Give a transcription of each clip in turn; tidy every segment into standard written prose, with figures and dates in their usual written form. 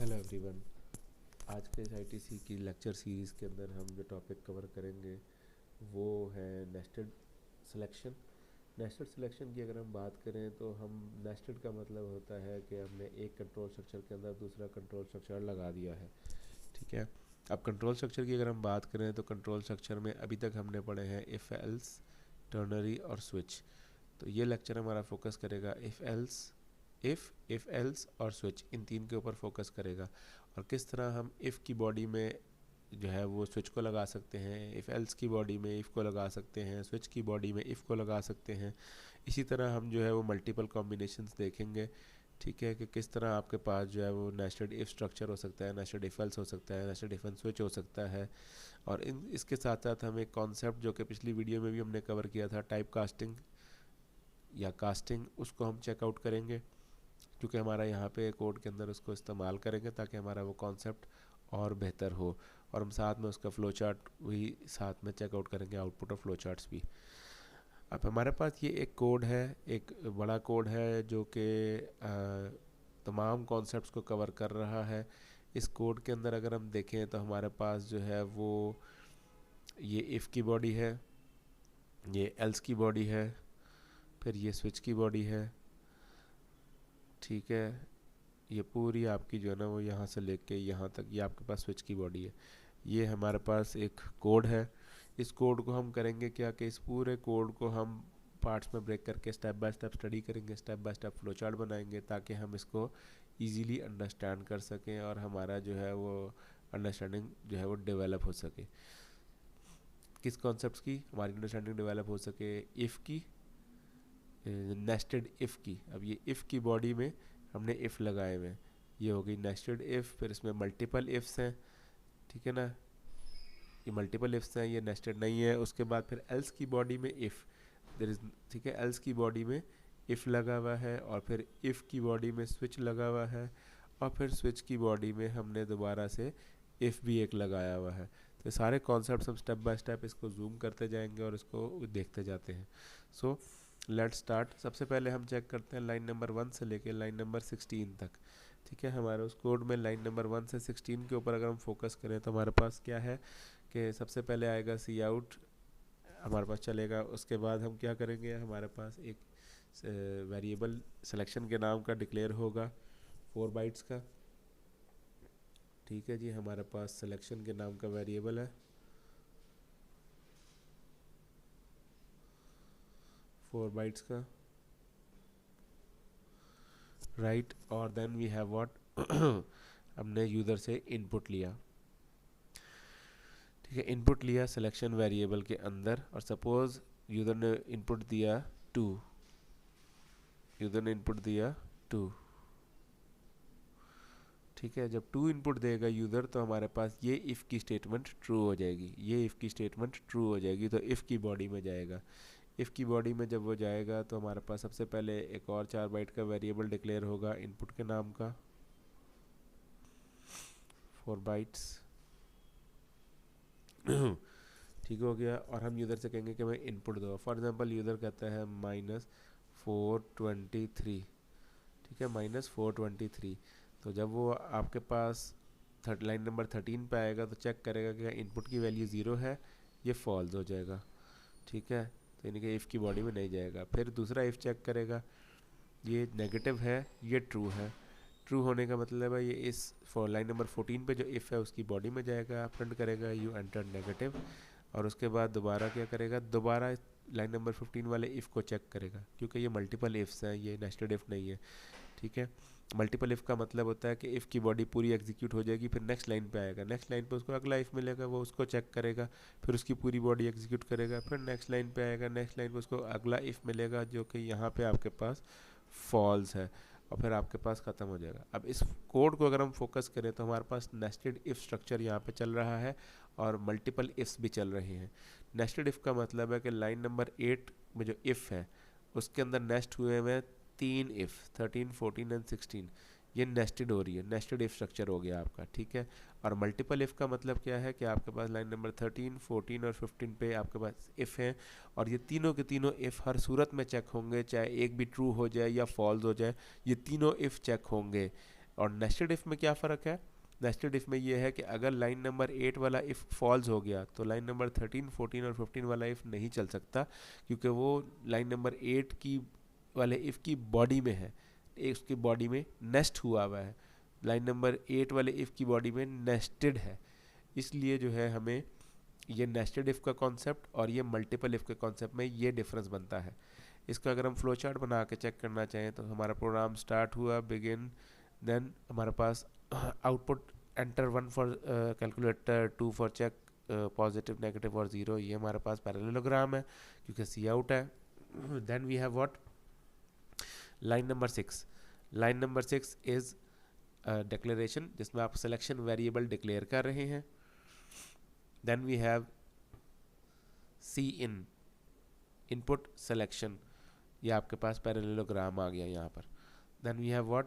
Hello everyone. आज के इस आईटीसी की लेक्चर सीरीज़ के अंदर हम जो टॉपिक कवर करेंगे वो है नेस्टेड सिलेक्शन। नेस्टेड सिलेक्शन की अगर हम बात करें तो हम नेस्टेड का मतलब होता है कि हमने एक कंट्रोल स्ट्रक्चर के अंदर दूसरा कंट्रोल स्ट्रक्चर लगा दिया है। ठीक है। अब कंट्रोल स्ट्रक्चर की अगर हम बात करें तो कंट्रोल स्ट्रक्चर में अभी तक हमने पढ़े हैं इफ़ एल्स, टर्नरी और स्विच। तो ये लेक्चर हमारा फोकस करेगा इफ़ एल्स और स्विच, इन तीन के ऊपर फोकस करेगा और किस तरह हम इफ़ की बॉडी में जो है वो स्विच को लगा सकते हैं, इफ़ एल्स की बॉडी में इफ़ को लगा सकते हैं, स्विच की बॉडी में इफ़ को लगा सकते हैं। इसी तरह हम जो है वो मल्टीपल कॉम्बिनेशंस देखेंगे। ठीक है, कि किस तरह आपके पास जो है वो नेस्टेड इफ़ स्ट्रक्चर हो सकता है, नेस्टेड इफ़ एल्स हो सकता है, नेस्टेड इफ़ एंड स्विच हो सकता है। और इसके साथ साथ हम एक कॉन्सेप्ट जो कि पिछली वीडियो में भी हमने कवर किया था, टाइप कास्टिंग या कास्टिंग, उसको हम चेकआउट करेंगे क्योंकि हमारा यहाँ पे कोड के अंदर उसको इस्तेमाल करेंगे ताकि हमारा वो कॉन्सेप्ट और बेहतर हो। और हम साथ में उसका फ़्लो चार्ट भी साथ में चेकआउट करेंगे, आउटपुट ऑफ फ़्लो चार्ट्स भी। अब हमारे पास ये एक कोड है, एक बड़ा कोड है जो कि तमाम कॉन्सेप्ट्स को कवर कर रहा है। इस कोड के अंदर अगर हम देखें तो हमारे पास जो है वो ये इफ़ की बॉडी है, ये एल्स की बॉडी है, फिर ये स्विच की बॉडी है। ठीक है, ये पूरी आपकी जो है ना वो यहाँ से लेके यहाँ तक ये आपके पास स्विच की बॉडी है। ये हमारे पास एक कोड है। इस कोड को हम करेंगे क्या कि इस पूरे कोड को हम पार्ट्स में ब्रेक करके स्टेप बाय स्टेप स्टडी करेंगे, step by step flow chart बनाएंगे ताकि हम इसको इजीली अंडरस्टैंड कर सकें और हमारा जो है वो अंडरस्टैंडिंग जो है वो डेवलप हो सके। किस कॉन्सेप्ट्स की हमारी अंडरस्टैंडिंग डेवलप हो सके? इफ़ की, नेस्टेड इफ़ की। अब ये इफ़ की बॉडी में हमने इफ़ लगाए हुए हैं, ये हो गई नेस्टेड इफ़। फिर इसमें मल्टीपल इफ़्स हैं, ठीक है ना, ये मल्टीपल इफ़्स हैं, ये नेस्टेड नहीं है। उसके बाद फिर एल्स की बॉडी में इफ़ देयर इज़, ठीक है, एल्स की बॉडी में इफ़ लगा हुआ है और फिर इफ़ की बॉडी में स्विच लगा हुआ है और फिर स्विच की बॉडी में हमने दोबारा से इफ़ भी एक लगाया हुआ है। तो सारे कॉन्सेप्ट्स हम स्टेप बाय स्टेप इसको जूम करते जाएंगे और इसको देखते जाते हैं। So let's start. सबसे पहले हम चेक करते हैं लाइन नंबर 1 से लेके लाइन नंबर 16 तक। ठीक है, हमारे उस कोड में लाइन नंबर 1 से 16 के ऊपर अगर हम फोकस करें तो हमारे पास क्या है कि सबसे पहले आएगा सी आउट, हमारे पास चलेगा। उसके बाद हम क्या करेंगे, हमारे पास एक वेरिएबल सिलेक्शन के नाम का डिक्लेयर होगा 4 बाइट्स का। ठीक है जी, हमारे पास सिलेक्शन के नाम का वेरिएबल है 4 बाइट्स का, राइट। और देन वी हैव व्हाट हमने यूज़र से इनपुट लिया। ठीक है, इनपुट लिया सिलेक्शन वेरिएबल के अंदर और सपोज यूज़र ने इनपुट दिया 2, यूज़र ने इनपुट दिया 2। ठीक है, जब 2 इनपुट देगा यूज़र तो हमारे पास ये इफ़ की स्टेटमेंट ट्रू हो जाएगी, ये इफ़ की स्टेटमेंट ट्रू हो जाएगी। तो इफ़ की बॉडी में जाएगा। इफ़ की बॉडी में जब वो जाएगा तो हमारे पास सबसे पहले एक और 4 बाइट का वेरिएबल डिक्लेयर होगा इनपुट के नाम का 4 बाइट्स। ठीक हो गया। और हम यूज़र से कहेंगे कि मैं इनपुट दो। फॉर एग्जांपल यूज़र कहता है -423। ठीक है, -423। तो जब वो आपके पास लाइन नंबर 13 पे आएगा तो चेक करेगा कि इनपुट की वैल्यू 0 है, ये फॉल्स हो जाएगा। ठीक है, तो यानी कि इफ़ की बॉडी में नहीं जाएगा। फिर दूसरा इफ़ चेक करेगा, ये नेगेटिव है, ये ट्रू है। ट्रू होने का मतलब है ये इस फॉर लाइन नंबर 14 पे जो इफ़ है उसकी बॉडी में जाएगा, प्रिंट करेगा यू एंटर नेगेटिव। और उसके बाद दोबारा क्या करेगा, दोबारा लाइन नंबर 15 वाले इफ़ को चेक करेगा क्योंकि ये मल्टीपल इफ़्स हैं, ये नेस्टेड इफ़ नहीं है। ठीक है, मल्टीपल इफ़ का मतलब होता है कि इफ़ की बॉडी पूरी एग्जीक्यूट हो जाएगी, फिर नेक्स्ट लाइन पे आएगा, नेक्स्ट लाइन पे उसको अगला इफ़ मिलेगा, वो उसको चेक करेगा, फिर उसकी पूरी बॉडी एग्जीक्यूट करेगा, फिर नेक्स्ट लाइन पे आएगा, नेक्स्ट लाइन पे उसको अगला इफ़ मिलेगा जो कि यहाँ पे आपके पास फॉल्स है और फिर आपके पास ख़त्म हो जाएगा। अब इस कोड को अगर हम फोकस करें तो हमारे पास नेस्टेड इफ़ स्ट्रक्चर यहाँ पे चल रहा है और मल्टीपल इफ़्स भी चल रहे हैं। नेस्टेड इफ़ का मतलब है कि लाइन नंबर 8 में जो इफ़ है उसके अंदर नेस्ट हुए हुए 3 इफ़ 13, 14 एंड 16, ये नेस्टेड हो रही है, नेस्टेड इफ़ स्ट्रक्चर हो गया आपका। ठीक है, और मल्टीपल इफ़ का मतलब क्या है कि आपके पास लाइन नंबर 13, 14 और 15 पे आपके पास इफ़ हैं और ये तीनों के तीनों इफ़ हर सूरत में चेक होंगे, चाहे एक भी ट्रू हो जाए या फॉल्स हो जाए, ये तीनों इफ़ चेक होंगे। और नेस्टेड इफ़ में क्या फ़र्क है? नेस्टेड इफ़ में ये है कि अगर लाइन नंबर 8 वाला इफ़ फॉल्स हो गया तो लाइन नंबर 13, 14 और 15 वाला इफ़ नहीं चल सकता, क्योंकि वो लाइन नंबर 8 की वाले इफ़ की बॉडी में है, उसकी बॉडी में नेस्ट हुआ है। लाइन नंबर 8 वाले इफ़ की बॉडी में नेस्टेड है। इसलिए जो है हमें ये नेस्टेड इफ़ का कॉन्सेप्ट और ये मल्टीपल इफ़ के कॉन्सेप्ट में ये डिफरेंस बनता है। इसका अगर हम फ्लो चार्ट बना के चेक करना चाहें तो हमारा प्रोग्राम स्टार्ट हुआ, बिगिन, देन हमारे पास output enter 1 for calculator, 2 for check positive, negative और 0, ये हमारे पास पैरेललोग्राम है क्योंकि सी आउट है। Then we have what, line number 6। Line number 6 is declaration, जिसमें आप सिलेक्शन वेरिएबल डिक्लेयर कर रहे हैं। Then we have C in, input selection, ये आपके पास पैरेललोग्राम आ गया यहाँ पर। Then we have what,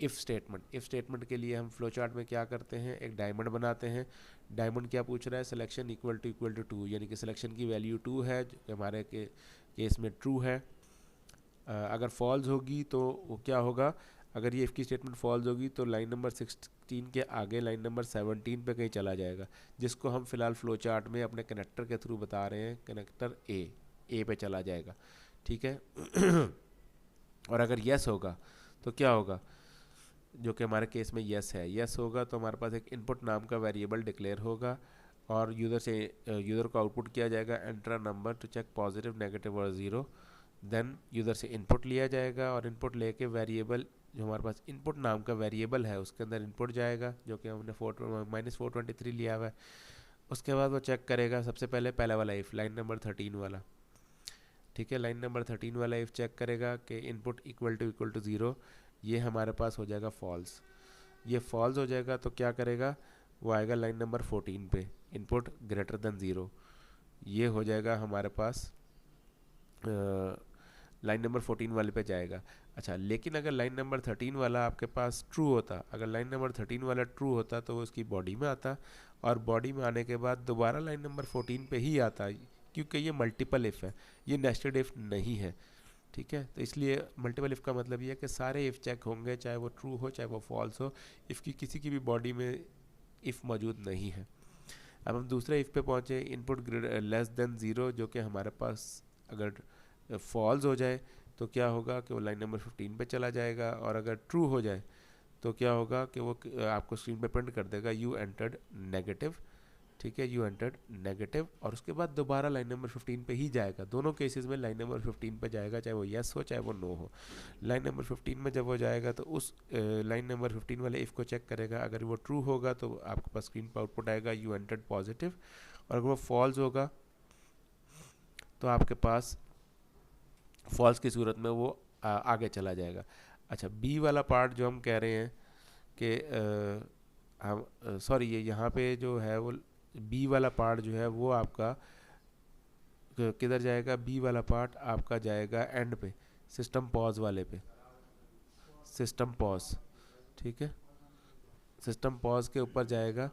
if statement. If statement के लिए हम फ्लो चार्ट में क्या करते हैं, एक डायमंड बनाते हैं। डायमंड क्या पूछ रहा है, सिलेक्शन इक्वल टू 2, यानी कि सिलेक्शन की वैल्यू 2 है, जो हमारे केस में ट्रू है। अगर फॉल्स होगी तो वो क्या होगा, अगर ये इफ़ की स्टेटमेंट फॉल्स होगी तो लाइन नंबर 16 के आगे लाइन नंबर 17 पे कहीं चला जाएगा, जिसको हम फिलहाल फ्लो चार्ट में अपने कनेक्टर के थ्रू बता रहे हैं, कनेक्टर ए पे चला जाएगा, ठीक है। और अगर यस होगा तो क्या होगा, जो कि हमारे केस में यस है, यस होगा तो हमारे पास एक इनपुट नाम का वेरिएबल डिक्लेयर होगा और यूज़र को आउटपुट किया जाएगा, enter number to check positive, negative और 0। देन यूज़र से इनपुट लिया जाएगा और इनपुट लेके वेरिएबल, जो हमारे पास इनपुट नाम का वेरिएबल है उसके अंदर इनपुट जाएगा, जो कि हमने -423 लिया हुआ है। उसके बाद वो चेक करेगा सबसे पहले पहला वाला इफ़, लाइन नंबर 13 वाला, ठीक है। लाइन नंबर 13 वाला इफ़ चेक करेगा कि इनपुट इक्वल टू 0, ये हमारे पास हो जाएगा फॉल्स। ये फॉल्स हो जाएगा तो क्या करेगा, वो आएगा लाइन नंबर 14 पे, इनपुट ग्रेटर देन 0, ये हो जाएगा हमारे पास लाइन नंबर 14 वाले पे जाएगा। अच्छा, लेकिन अगर लाइन नंबर 13 वाला आपके पास ट्रू होता, अगर लाइन नंबर 13 वाला ट्रू होता तो वो उसकी बॉडी में आता, और बॉडी में आने के बाद दोबारा लाइन नंबर 14 पे ही आता, क्योंकि ये मल्टीपल इफ़ है, ये नेस्टेड इफ़ नहीं है, ठीक है। तो इसलिए मल्टीपल इफ़ का मतलब ये है कि सारे इफ़ चेक होंगे, चाहे वो ट्रू हो चाहे वो फॉल्स हो, इफ़ की किसी की भी बॉडी में इफ़ मौजूद नहीं है। अब हम दूसरे इफ़ पे पहुँचे, इनपुट लेस देन 0, जो कि हमारे पास अगर फॉल्स हो जाए तो क्या होगा कि वो लाइन नंबर 15 पे चला जाएगा, और अगर ट्रू हो जाए तो क्या होगा कि वो आपको स्क्रीन पे प्रिंट कर देगा यू एंटर्ड नेगेटिव, ठीक है, यू एंटर्ड नेगेटिव, और उसके बाद दोबारा लाइन नंबर 15 पे ही जाएगा। दोनों केसेस में लाइन नंबर 15 पे जाएगा, चाहे वो यस हो चाहे वो नो हो। लाइन नंबर 15 में जब वो जाएगा तो उस लाइन नंबर 15 वाले इफ़ को चेक करेगा, अगर वो ट्रू होगा तो आपके पास स्क्रीन पर आउटपुट आएगा यू एंटर्ड पॉजिटिव, और अगर वो फॉल्स होगा तो आपके पास फॉल्स की सूरत में वो आगे चला जाएगा। अच्छा, बी वाला पार्ट जो हम कह रहे हैं कि हम सॉरी, ये यहाँ पे जो है वो बी वाला पार्ट जो है वो आपका किधर जाएगा, बी वाला पार्ट आपका जाएगा एंड पे, सिस्टम पॉज वाले पे, सिस्टम पॉज, ठीक है, सिस्टम पॉज के ऊपर जाएगा।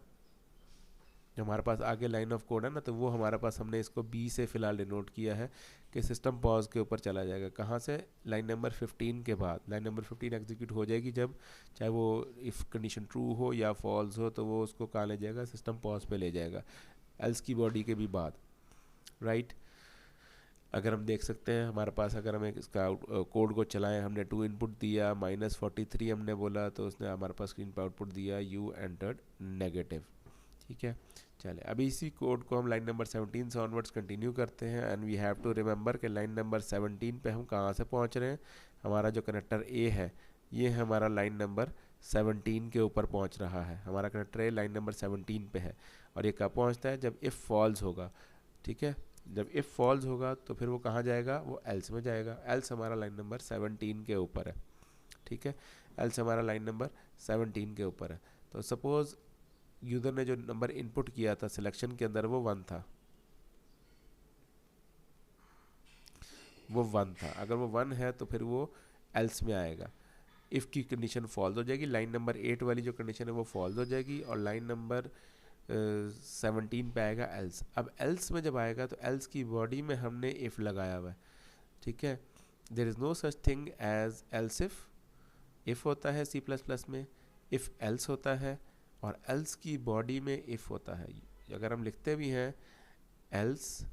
जो हमारे पास आगे लाइन ऑफ कोड है ना, तो वो हमारे पास हमने इसको बी से फ़िलहाल डिनोट किया है कि सिस्टम पॉज के ऊपर चला जाएगा। कहाँ से, लाइन नंबर 15 के बाद। लाइन नंबर 15 एग्जीक्यूट हो जाएगी जब, चाहे वो इफ़ कंडीशन ट्रू हो या फॉल्स हो, तो वो उसको कहाँ ले जाएगा, सिस्टम पॉज पे ले जाएगा, एल्स की बॉडी के भी बाद, राइट। अगर हम देख सकते हैं हमारे पास, अगर हम इसका कोड को चलाएं, हमने 2 इनपुट दिया, -43 हमने बोला, तो उसने हमारे पास स्क्रीन पर आउटपुट दिया यू एंटर्ड नेगेटिव, ठीक है। चले, अभी इसी कोड को हम लाइन नंबर 17 से ऑनवर्ड्स कंटिन्यू करते हैं, and we have to remember कि लाइन नंबर 17 पे हम कहाँ से पहुँच रहे हैं। हमारा जो कनेक्टर ए है, ये हमारा लाइन नंबर 17 के ऊपर पहुँच रहा है। हमारा कनेक्टर ए लाइन नंबर 17 पे है, और ये कब पहुँचता है, जब इफ़ फॉल्स होगा, ठीक है। जब इफ़ फॉल्स होगा तो फिर वो कहाँ जाएगा, वो एल्स में जाएगा। एल्स हमारा लाइन नंबर 17 के ऊपर है, ठीक है, एल्स हमारा लाइन नंबर 17 के ऊपर है। तो सपोज़ यूज़र ने जो नंबर इनपुट किया था सिलेक्शन के अंदर वो 1 था, वो 1 था। अगर वो 1 है तो फिर वो एल्स में आएगा। इफ़ की कंडीशन फॉल्स हो जाएगी, लाइन नंबर 8 वाली जो कंडीशन है वो फॉल्स हो जाएगी, और लाइन नंबर 17 पे आएगा एल्स। अब एल्स में जब आएगा तो एल्स की बॉडी में हमने इफ़ लगाया हुआ है, ठीक है। There is no such thing as else if होता है C++ में, इफ़ एल्स होता है, और एल्स की बॉडी में इफ़ होता है। अगर हम लिखते भी हैं एल्स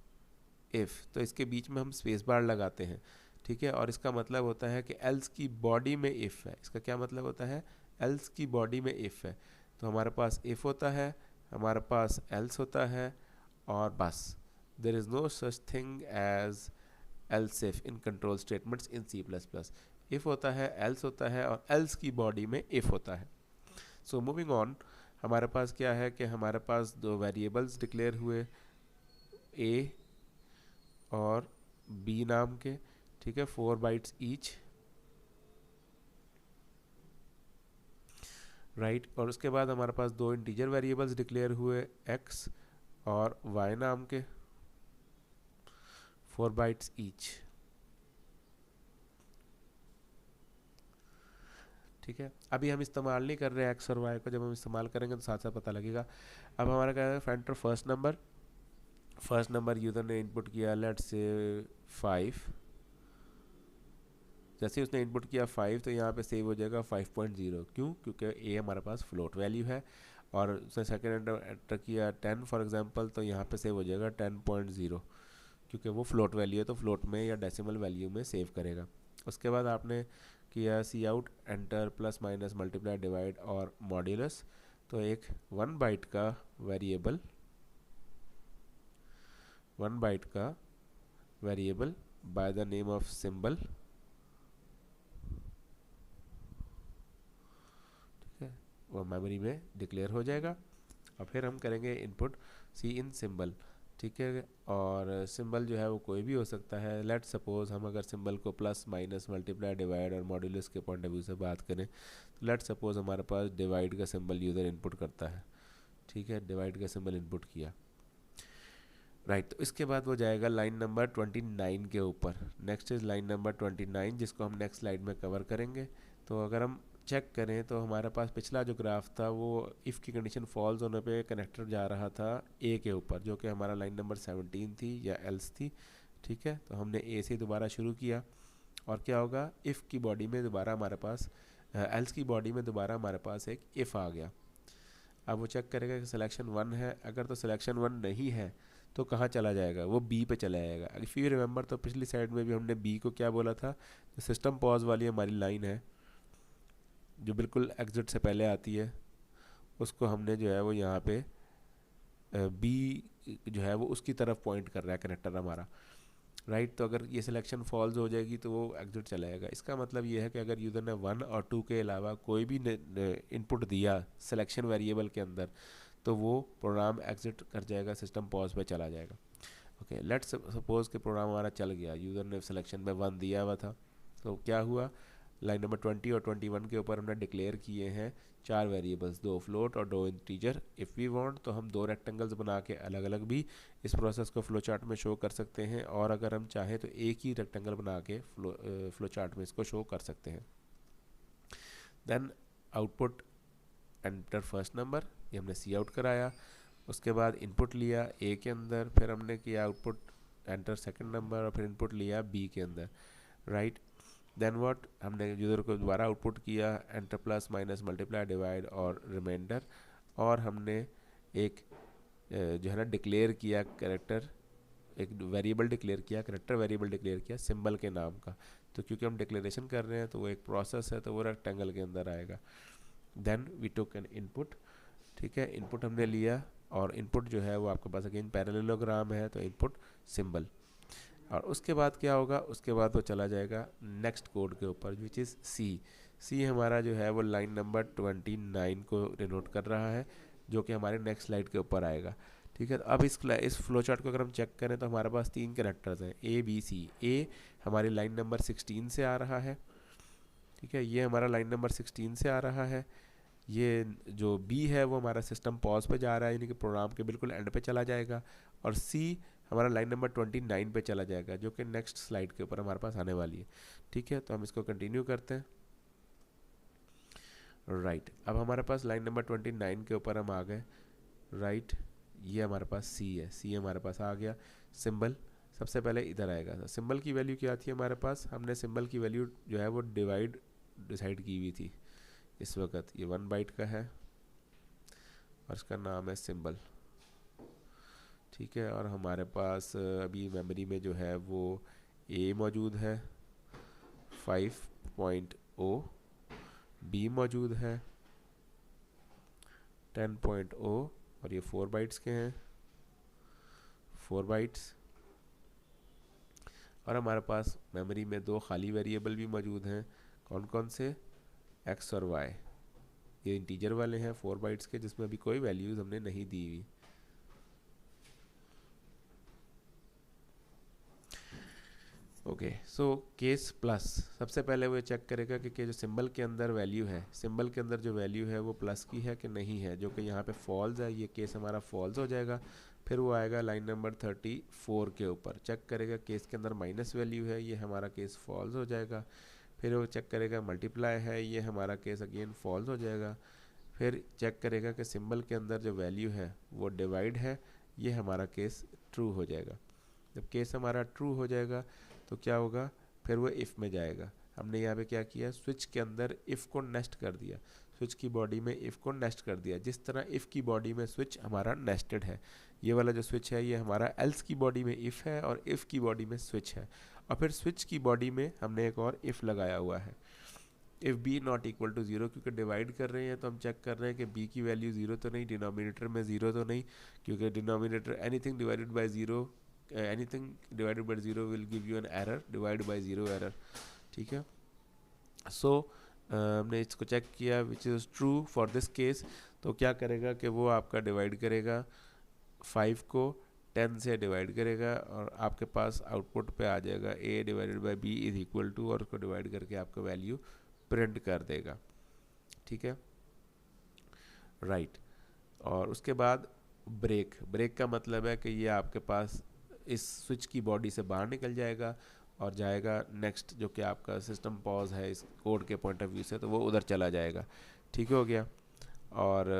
इफ़, तो इसके बीच में हम स्पेस बार लगाते हैं, ठीक है, और इसका मतलब होता है कि एल्स की बॉडी में इफ़ है। इसका क्या मतलब होता है, एल्स की बॉडी में इफ़ है, तो हमारे पास इफ़ होता है, हमारे पास एल्स होता है, और बस there is no such thing as else if in control statements in C plus plus. If होता है, एल्स होता है, और एल्स की बॉडी में इफ़ होता है। सो मूविंग ऑन, हमारे पास क्या है कि हमारे पास दो वेरिएबल्स डिक्लेयर हुए, ए और बी नाम के, ठीक है, 4 बाइट्स ईच, राइट। और उसके बाद हमारे पास दो इंटीजर वेरिएबल्स डिक्लेयर हुए, एक्स और वाई नाम के, 4 बाइट्स ईच, ठीक है। अभी हम इस्तेमाल नहीं कर रहे हैं एक्स और वाई को, जब हम इस्तेमाल करेंगे तो साथ साथ पता लगेगा। अब हमारा क्या है, फैंटर फर्स्ट नंबर यूज़र ने इनपुट किया, लेट्स से 5। जैसे ही उसने इनपुट किया 5, तो यहाँ पे सेव हो जाएगा 5.0। क्यों? क्योंकि ए हमारे पास फ्लोट वैल्यू है, और उसने सेकेंड एंटर किया 10 फॉर एग्जांपल, तो यहाँ पे सेव हो जाएगा 10.0, क्योंकि वो फ्लोट वैल्यू है, तो फ्लोट में या डेसिमल वैल्यू में सेव करेगा। उसके बाद आपने किया C out, enter, plus minus multiply divide और मॉड्यूलस, तो एक 1 बाइट का वेरिएबल, 1 बाइट का variable by the name of symbol, ठीक है, वो मेमोरी में डिक्लेयर हो जाएगा। और फिर हम करेंगे इनपुट सी इन सिंबल, ठीक है, और सिंबल जो है वो कोई भी हो सकता है। लेट सपोज हम अगर सिंबल को प्लस माइनस मल्टीप्लाई डिवाइड और मॉड्यूलस के पॉइंट ऑफ व्यू से बात करें, तो लेट सपोज हमारे पास डिवाइड का सिंबल यूज़र इनपुट करता है, ठीक है, डिवाइड का सिंबल इनपुट किया, राइट। तो इसके बाद वो जाएगा लाइन नंबर 29 के ऊपर। नेक्स्ट इज़ लाइन नंबर 29, जिसको हम नेक्स्ट स्लाइड में कवर करेंगे। तो अगर हम चेक करें तो हमारे पास पिछला जो ग्राफ था वो इफ़ की कंडीशन फॉल्स होने पे कनेक्टर जा रहा था ए के ऊपर, जो कि हमारा लाइन नंबर 17 थी या एल्स थी, ठीक है। तो हमने ए से दोबारा शुरू किया, और क्या होगा, इफ़ की बॉडी में दोबारा हमारे पास, एल्स की बॉडी में दोबारा हमारे पास एक इफ़ आ गया। अब वो चेक करेगा कि सिलेक्शन 1 है, अगर तो सिलेक्शन 1 नहीं है तो कहाँ चला जाएगा, वो बी पे चला जाएगा। इफ़ यू रिमेंबर, तो पिछली साइड में भी हमने बी को क्या बोला था, जो सिस्टम पॉज वाली हमारी लाइन है जो बिल्कुल एग्जिट से पहले आती है, उसको हमने जो है वो यहाँ पे बी जो है वो उसकी तरफ पॉइंट कर रहा है कनेक्टर हमारा, राइट। तो अगर ये सिलेक्शन फॉल्स हो जाएगी तो वो एग्जिट चला जाएगा। इसका मतलब ये है कि अगर यूज़र ने 1 और 2 के अलावा कोई भी इनपुट दिया सिलेक्शन वेरिएबल के अंदर, तो वो प्रोग्राम एग्जिट कर जाएगा, सिस्टम पॉज पे चला जाएगा। ओके, लेट्स सपोज कि प्रोग्राम हमारा चल गया, यूज़र ने सिलेक्शन में 1 दिया हुआ था, तो क्या हुआ, लाइन नंबर 20 और 21 के ऊपर हमने डिक्लेयर किए हैं 4 वेरिएबल्स, 2 फ्लोट और 2 इंटीजर। इफ़ वी वांट तो हम 2 रेक्टेंगल्स बना के अलग अलग भी इस प्रोसेस को फ्लो चार्ट में शो कर सकते हैं, और अगर हम चाहें तो एक ही रेक्टेंगल बना के फ्लो चार्ट में इसको शो कर सकते हैं। Then output enter first number, ये हमने सी आउट कराया। उसके बाद इनपुट लिया ए के अंदर, फिर हमने किया आउटपुट एंटर सेकंड नंबर, और फिर इनपुट लिया बी के अंदर, राइट। देन व्हाट, हमने यूज़र को दोबारा आउटपुट किया, enter plus minus multiply divide और रिमाइंडर, और हमने एक जो है ना डिक्लेयर किया कैरेक्टर, एक वेरिएबल डिक्लेयर किया, कैरेक्टर वेरिएबल डिक्लेयर किया सिंबल के नाम का। तो क्योंकि हम डिक्लेरेशन कर रहे हैं तो वो एक प्रोसेस है, तो वो रेक्टेंगल के अंदर आएगा। Then we took an input, ठीक है, इनपुट हमने लिया, और इनपुट जो है वो आपके पास अगेन पैरेललोग्राम है, तो इनपुट सिंबल। और उसके बाद क्या होगा, उसके बाद वो चला जाएगा नेक्स्ट कोड के ऊपर, विच इज़ सी हमारा जो है वो लाइन नंबर 29 को डिनोट कर रहा है, जो कि हमारे नेक्स्ट स्लाइड के ऊपर आएगा, ठीक है। तो अब इस फ्लो चार्ट को अगर हम चेक करें तो हमारे पास 3 कैरेक्टर्स हैं, ए बी सी। ए हमारी लाइन नंबर 16 से आ रहा है, ठीक है, ये हमारा लाइन नंबर 16 से आ रहा है। ये जो बी है वो हमारा सिस्टम पॉज पे जा रहा है, यानी कि प्रोग्राम के बिल्कुल एंड पे चला जाएगा। और सी हमारा लाइन नंबर 29 पे चला जाएगा, जो कि नेक्स्ट स्लाइड के ऊपर हमारे पास आने वाली है, ठीक है। तो हम इसको कंटिन्यू करते हैं, राइट। अब हमारे पास लाइन नंबर 29 के ऊपर हम आ गए, राइट। ये हमारे पास सी है, सी हमारे पास आ गया। सिंबल सबसे पहले इधर आएगा। सिंबल की वैल्यू क्या थी हमारे पास, हमने सिंबल की वैल्यू जो है वो डिवाइड डिसाइड की हुई थी, इस वक्त ये 1 बाइट का है और इसका नाम है सिंबल, ठीक है। और हमारे पास अभी मेमोरी में जो है वो ए मौजूद है 5.0, बी मौजूद है 10.0 और ये 4 बाइट्स के हैं, 4 बाइट्स। और हमारे पास मेमोरी में 2 खाली वेरिएबल भी मौजूद हैं, कौन कौन से, एक्स और वाई। ये इंटीजर वाले हैं 4 बाइट्स के, जिसमें अभी कोई वैल्यूज़ हमने नहीं दी हुई। ओके, सो केस प्लस, सबसे पहले वो चेक करेगा कि जो सिंबल के अंदर वैल्यू है, सिंबल के अंदर जो वैल्यू है वो प्लस की है कि नहीं है, जो कि यहाँ पे फॉल्स है, ये केस हमारा फॉल्स हो जाएगा। फिर वो आएगा लाइन नंबर 34 के ऊपर, चेक करेगा केस के अंदर माइनस वैल्यू है, ये हमारा केस फॉल्स हो जाएगा। फिर वो चेक करेगा मल्टीप्लाई है, ये हमारा केस अगेन फॉल्स हो जाएगा। फिर चेक करेगा कि सिंबल के अंदर जो वैल्यू है वो डिवाइड है, ये हमारा केस ट्रू हो जाएगा। जब केस हमारा ट्रू हो जाएगा तो क्या होगा, फिर वो इफ़ में जाएगा। हमने यहाँ पे क्या किया, स्विच के अंदर इफ़ को नेस्ट कर दिया, स्विच की बॉडी में इफ़ को नेस्ट कर दिया, जिस तरह इफ़ की बॉडी में स्विच हमारा नेस्टेड है। ये वाला जो स्विच है ये हमारा एल्स की बॉडी में इफ़ है और इफ़ की बॉडी में स्विच है। और फिर स्विच की बॉडी में हमने एक और इफ़ लगाया हुआ है, if b not equal to 0, क्योंकि डिवाइड कर रहे हैं तो हम चेक कर रहे हैं कि बी की वैल्यू 0 तो नहीं, डिनोमिनेटर में 0 तो नहीं, क्योंकि denominator anything divided by 0, anything divided by 0 will give you an error, divide by 0 error, ठीक है। सो हमने इसको चेक किया which is true for this case, तो क्या करेगा कि वो आपका डिवाइड करेगा 5 को 10 से डिवाइड करेगा और आपके पास आउटपुट पे आ जाएगा a divided by b is equal to, और उसको डिवाइड करके आपका वैल्यू प्रिंट कर देगा, ठीक है, राइट। और उसके बाद ब्रेक, ब्रेक का मतलब है कि ये आपके पास इस स्विच की बॉडी से बाहर निकल जाएगा और जाएगा नेक्स्ट, जो कि आपका सिस्टम पॉज है इस कोड के पॉइंट ऑफ व्यू से, तो वो उधर चला जाएगा, ठीक हो गया। और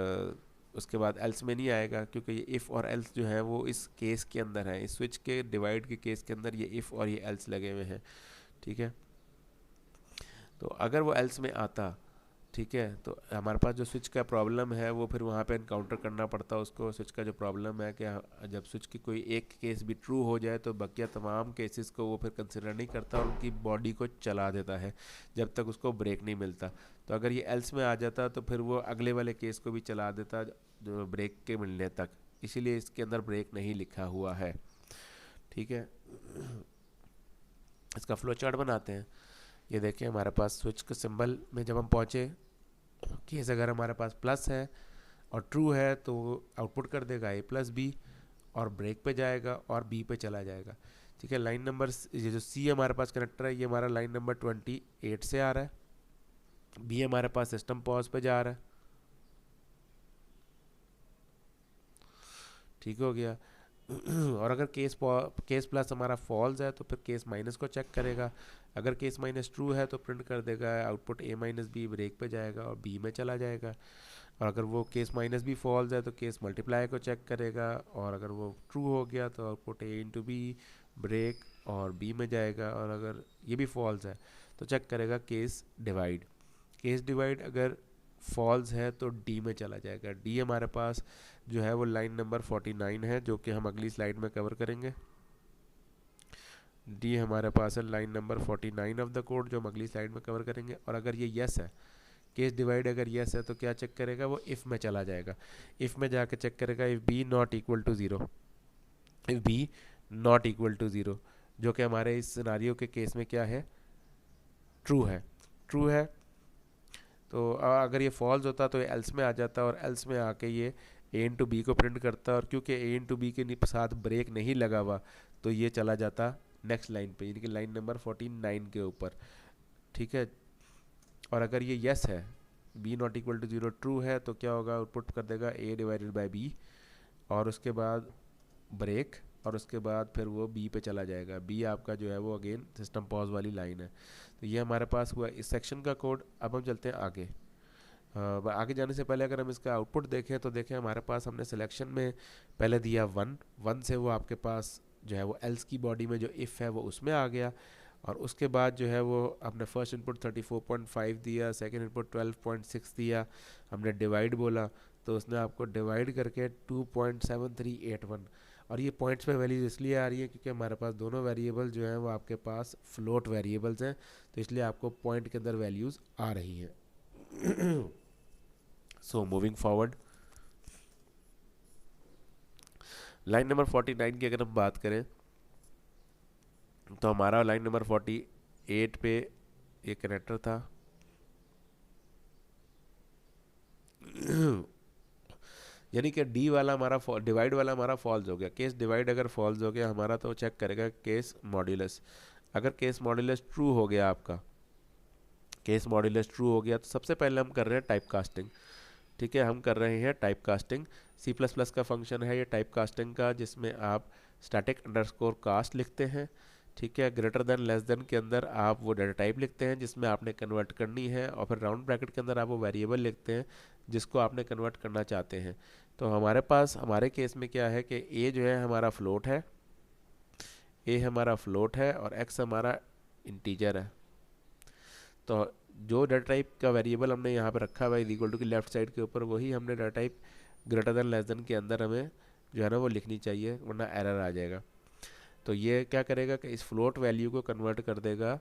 उसके बाद एल्स में नहीं आएगा, क्योंकि ये इफ़ और एल्स जो है वो इस केस के अंदर है, इस स्विच के डिवाइड के केस के अंदर ये इफ़ और ये एल्स लगे हुए हैं, ठीक है। तो अगर वो एल्स में आता, ठीक है, तो हमारे पास जो स्विच का प्रॉब्लम है वो फिर वहाँ पे इनकाउंटर करना पड़ता है उसको। स्विच का जो प्रॉब्लम है कि जब स्विच की कोई एक केस भी ट्रू हो जाए तो बकिया तमाम केसेस को वो फिर कंसिडर नहीं करता और उनकी बॉडी को चला देता है जब तक उसको ब्रेक नहीं मिलता। तो अगर ये एल्स में आ जाता तो फिर वो अगले वाले केस को भी चला देता जो ब्रेक के मिलने तक, इसीलिए इसके अंदर ब्रेक नहीं लिखा हुआ है, ठीक है। इसका फ्लो चार्ट बनाते हैं। ये देखिए हमारे पास स्विच के सिंबल में जब हम पहुँचे, केस अगर हमारे पास प्लस है और ट्रू है तो आउटपुट कर देगा ए प्लस बी और ब्रेक पे जाएगा और बी पे चला जाएगा, ठीक है। लाइन नंबर ये जो सी हमारे पास कनेक्टर है ये हमारा लाइन नंबर 28 से आ रहा है, बी हमारे पास सिस्टम पॉज पे जा रहा है, ठीक हो गया। और अगर केस प्लस हमारा फॉल्स है तो फिर केस माइनस को चेक करेगा, अगर केस माइनस ट्रू है तो प्रिंट कर देगा आउटपुट ए माइनस बी, ब्रेक पे जाएगा और बी में चला जाएगा। और अगर वो केस माइनस बी फॉल्स है तो केस मल्टीप्लाई को चेक करेगा, और अगर वो ट्रू हो गया तो आउटपुट ए इंटू बी, ब्रेक और बी में जाएगा। और अगर ये भी फॉल्स है तो चेक करेगा केस डिवाइड, केस डिवाइड अगर फॉल्स है तो डी में चला जाएगा। डी हमारे पास जो है वो लाइन नंबर 49 है, जो कि हम अगली स्लाइड में कवर करेंगे। डी हमारे पास है line number 49 of the code, जो हम अगली स्लाइड में कवर करेंगे। और अगर ये यस है, केस डिवाइड अगर यस है तो क्या चेक करेगा, वो इफ़ में चला जाएगा, इफ़ में जाके चेक करेगा if b not equal to 0, if b not equal to 0, जो कि हमारे इस सिनारियो के केस में क्या है, ट्रू है, ट्रू है। तो अगर ये फॉल्स होता तो ये एल्स में आ जाता और एल्स में आके ये ए इंटू बी को प्रिंट करता, और क्योंकि ए इंटू बी के साथ ब्रेक नहीं लगा हुआ तो ये चला जाता नेक्स्ट लाइन पे, यानी कि लाइन नंबर 49 के ऊपर, ठीक है। और अगर ये यस है, b not equal to 0 true है, तो क्या होगा, आउटपुट कर देगा ए डिवाइडेड बाय बी और उसके बाद ब्रेक, और उसके बाद फिर वो बी पे चला जाएगा। बी आपका जो है वो अगेन सिस्टम पॉज वाली लाइन है। तो ये हमारे पास हुआ इस सेक्शन का कोड। अब हम चलते हैं आगे। आगे जाने से पहले अगर हम इसका आउटपुट देखें तो देखें हमारे पास हमने सिलेक्शन में पहले दिया 1 से वो आपके पास जो है वो एल्स की बॉडी में जो इफ़ है वो उसमें आ गया, और उसके बाद जो है वो हमने फर्स्ट इनपुट 34.5 दिया, सेकंड इनपुट 12.6 दिया, हमने डिवाइड बोला तो उसने आपको डिवाइड करके 2.7381। और ये पॉइंट्स में वैल्यूज इसलिए आ रही है क्योंकि हमारे पास दोनों वेरिएबल जो हैं वो आपके पास फ्लोट वेरिएबल्स हैं, तो इसलिए आपको पॉइंट के अंदर वैल्यूज आ रही हैं। So moving forward, line number 49 की अगर हम बात करें तो हमारा लाइन नंबर 48 पे ये कनेक्टर था। यानी कि डी वाला हमारा डिवाइड वाला हमारा फॉल्स हो गया। केस डिवाइड अगर फॉल्स हो गया हमारा तो चेक करेगा केस मॉड्यूलस। अगर केस मॉड्यूलस ट्रू हो गया आपका, केस मॉड्यूलस ट्रू हो गया तो सबसे पहले हम कर रहे हैं टाइप कास्टिंग। ठीक है, हम कर रहे हैं type casting. C plus plus का फंक्शन है ये टाइप कास्टिंग का, जिसमें आप स्टैटिक अंडरस्कोर कास्ट लिखते हैं। ठीक है, ग्रेटर देन लेस देन के अंदर आप वो डाटा टाइप लिखते हैं जिसमें आपने कन्वर्ट करनी है, और फिर राउंड ब्रैकेट के अंदर आप वो वेरिएबल लिखते हैं जिसको आपने कन्वर्ट करना चाहते हैं। तो हमारे पास हमारे केस में क्या है कि ए जो है हमारा फ्लोट है, ए हमारा फ्लोट है और एक्स हमारा इंटीजर है। तो जो डाटा टाइप का वेरिएबल हमने यहाँ पे रखा हुआ है इक्वल टू की लेफ्ट साइड के ऊपर, वही हमने data type greater than less than के अंदर हमें जो है ना वो लिखनी चाहिए, वरना एरर आ जाएगा। तो ये क्या करेगा कि इस फ्लोट वैल्यू को कन्वर्ट कर देगा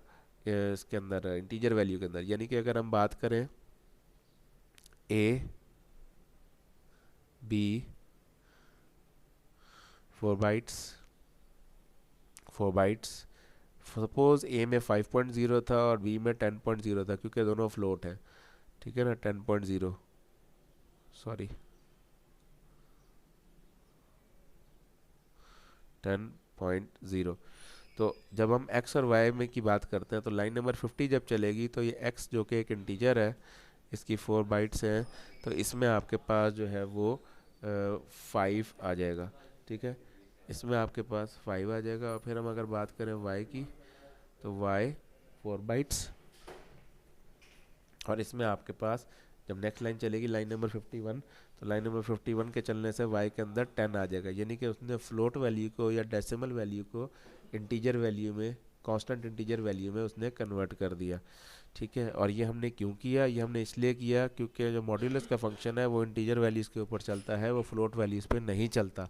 इसके अंदर इंटीजर वैल्यू के अंदर। यानी कि अगर हम बात करें ए बी 4 बाइट्स, सपोज ए में 5.0 था और बी में 10.0 था, क्योंकि दोनों फ्लोट है। ठीक है ना, 10.0 सॉरी 10.0। तो जब हम x और y में की बात करते हैं तो लाइन नंबर 50 जब चलेगी तो ये x जो कि एक इंटीजर है, इसकी 4 बाइट्स हैं, तो इसमें आपके पास जो है वो 5 आ जाएगा। ठीक है, इसमें आपके पास 5 आ जाएगा। और फिर हम अगर बात करें y की तो y 4 बाइट्स, और इसमें आपके पास जब नेक्स्ट लाइन चलेगी लाइन नंबर 51, तो लाइन नंबर 51 के चलने से y के अंदर 10 आ जाएगा। यानी कि उसने फ्लोट वैल्यू को या डेसिमल वैल्यू को इंटीजर वैल्यू में, कांस्टेंट इंटीजर वैल्यू में उसने कन्वर्ट कर दिया। ठीक है, और ये हमने क्यों किया? ये हमने इसलिए किया क्योंकि जो मॉड्यूलस का फंक्शन है वो इंटीजर वैल्यूज़ के ऊपर चलता है, वो फ्लोट वैल्यूज़ पे नहीं चलता,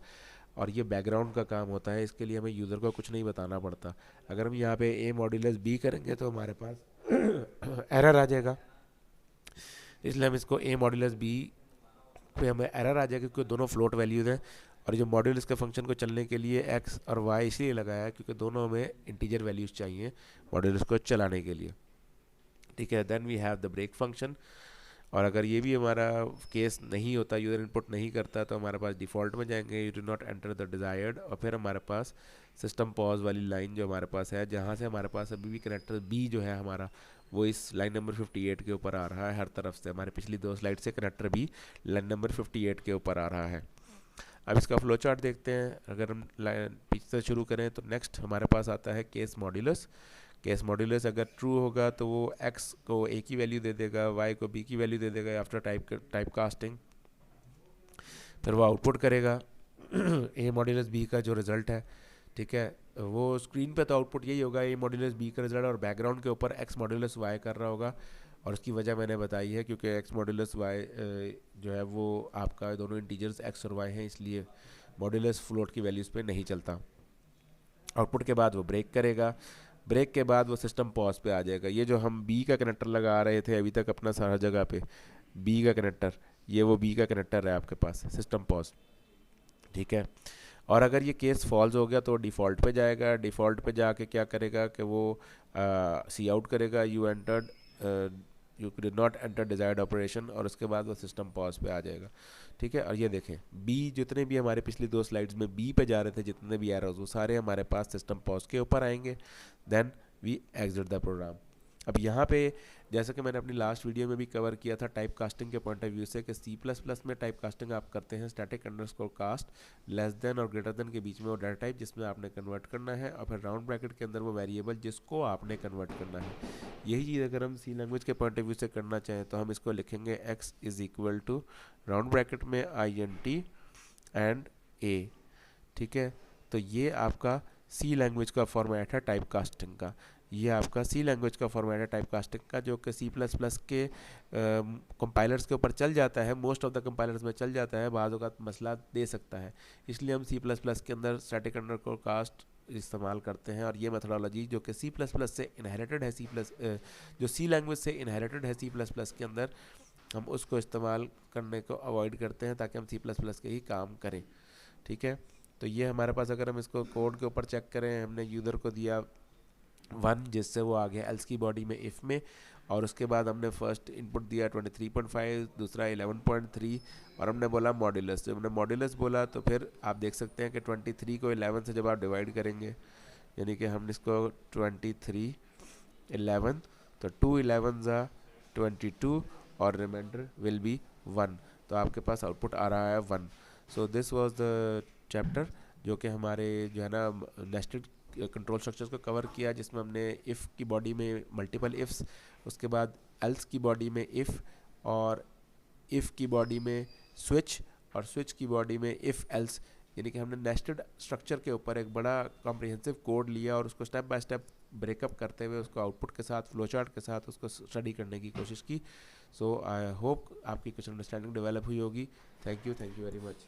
और ये बैकग्राउंड का काम होता है। इसके लिए हमें यूज़र को कुछ नहीं बताना पड़ता। अगर हम यहाँ पे ए मॉड्यूलस बी करेंगे तो हमारे पास एरर आ जाएगा, इसलिए हम इसको ए मॉड्यूलस बी पे हमें एरर आ जाएगा क्योंकि दोनों फ्लोट वैल्यूज़ हैं। और जो मॉड्यूलस के फंक्शन को चलने के लिए एक्स और वाई इसलिए लगाया है क्योंकि दोनों में इंटीजर वैल्यूज़ चाहिए मॉड्यूलस को चलाने के लिए। ठीक है, then we have the break function. और अगर ये भी हमारा केस नहीं होता, यूज़र इनपुट नहीं करता, तो हमारे पास डिफ़ॉल्ट में जाएंगे, you do not enter the desired, और फिर हमारे पास सिस्टम पॉज वाली लाइन जो हमारे पास है, जहाँ से हमारे पास अभी भी कनेक्टर बी जो है हमारा वो इस लाइन नंबर 58 के ऊपर आ रहा है हर तरफ से। हमारे पिछली 2 स्लाइड से कनेक्टर बी लाइन नंबर 58 के ऊपर आ रहा है। अब इसका फ्लो चार्ट देखते हैं। अगर हम पीछे से शुरू करें तो नेक्स्ट हमारे पास आता है केस मॉड्यूलस। केस मॉड्यूलस अगर ट्रू होगा तो वो x को a की वैल्यू दे देगा, y को b की वैल्यू दे देगा आफ्टर टाइप कास्टिंग। फिर वो आउटपुट करेगा a मॉड्यूलस b का जो रिज़ल्ट है। ठीक है, वो स्क्रीन पे तो आउटपुट यही होगा a मॉड्यूलस b का रिज़ल्ट, और बैकग्राउंड के ऊपर x मॉड्यूलस y कर रहा होगा। और उसकी वजह मैंने बताई है क्योंकि x मॉड्यूलस y जो है वो आपका दोनों इंटीजर्स x और y हैं, इसलिए मॉड्यूलस फ्लोट की वैल्यूज़ पे नहीं चलता। आउटपुट के बाद वो ब्रेक करेगा, ब्रेक के बाद वो सिस्टम पॉज पे आ जाएगा। ये जो हम बी का कनेक्टर लगा रहे थे अभी तक अपना सारा जगह पे, बी का कनेक्टर, ये वो बी का कनेक्टर है आपके पास, सिस्टम पॉज। ठीक है, और अगर ये केस फॉल्स हो गया तो डिफ़ॉल्ट पे जाएगा। डिफ़ॉल्ट पे जाके क्या करेगा कि वो सी आउट करेगा you did not enter desired operation, और उसके बाद वो सिस्टम पॉज पे आ जाएगा। ठीक है, और ये देखें बी जितने भी हमारे पिछली 2 स्लाइड्स में बी पे जा रहे थे, जितने भी एरर्स वो सारे हमारे पास सिस्टम पॉज के ऊपर आएंगे। Then we exit the program. अब यहाँ पे जैसा कि मैंने अपनी लास्ट वीडियो में भी कवर किया था टाइप कास्टिंग के पॉइंट ऑफ व्यू से, कि सी प्लस प्लस में टाइप कास्टिंग आप करते हैं static underscore cast less than और ग्रेटर देन के बीच में वो डाटा टाइप जिसमें आपने कन्वर्ट करना है, और फिर राउंड ब्रैकेट के अंदर वो वेरिएबल जिसको आपने कन्वर्ट करना है। यही चीज़ अगर हम सी लैंग्वेज के पॉइंट ऑफ व्यू से करना चाहें तो हम इसको लिखेंगे x is equal to round bracket में INT एंड a। ठीक है, तो ये आपका सी लैंग्वेज का फॉर्मेट है टाइप कास्टिंग का। ये आपका सी लैंग्वेज का फॉर्मेट है टाइप कास्टिंग का, जो कि सी प्लस प्लस के कंपाइलर्स के ऊपर चल जाता है, मोस्ट ऑफ द कंपाइलर्स में चल जाता है, बाज़ औक़ात मसला दे सकता है। इसलिए हम सी प्लस प्लस के अंदर स्टैटिक अंडरस्कोर कास्ट इस्तेमाल करते हैं। और ये मेथोडोलॉजी जो कि सी प्लस प्लस से इनहेरिटेड है, जो सी लैंग्वेज से इनहेरिटेड है सी प्लस प्लस के अंदर, हम उसको इस्तेमाल करने को अवॉइड करते हैं ताकि हम सी प्लस प्लस के ही काम करें। ठीक है, तो ये हमारे पास, अगर हम इसको कोड के ऊपर चेक करें, हमने यूज़र को दिया 1 जिससे वो आ गया एल्स की बॉडी में इफ़ में, और उसके बाद हमने फर्स्ट इनपुट दिया 23.5, दूसरा 11.3, और हमने बोला मॉड्यूलस। जब हमने मॉड्यूलस बोला तो फिर आप देख सकते हैं कि 23 को 11 से जब आप डिवाइड करेंगे, यानी कि हम इसको 23 11, तो 2 11 ज़ा 22 और रिमाइंडर विल बी 1, तो आपके पास आउटपुट आ रहा है 1। So this was the chapter जो कि हमारे जो है ना नेस्टेड कंट्रोल स्ट्रक्चर्स को कवर किया, जिसमें हमने इफ़ की बॉडी में मल्टीपल इफ़्स, उसके बाद एल्स की बॉडी में इफ़, और इफ़ की बॉडी में स्विच, और स्विच की बॉडी में इफ़ एल्स, यानी कि हमने नेस्टेड स्ट्रक्चर के ऊपर एक बड़ा कॉम्प्रिहेंसिव कोड लिया और उसको स्टेप बाय स्टेप ब्रेकअप करते हुए उसको आउटपुट के साथ, फ्लो चार्ट के साथ उसको स्टडी करने की कोशिश की। सो आई होप आपकी कुछ अंडरस्टैंडिंग डेवलप हुई होगी। Thank you very much.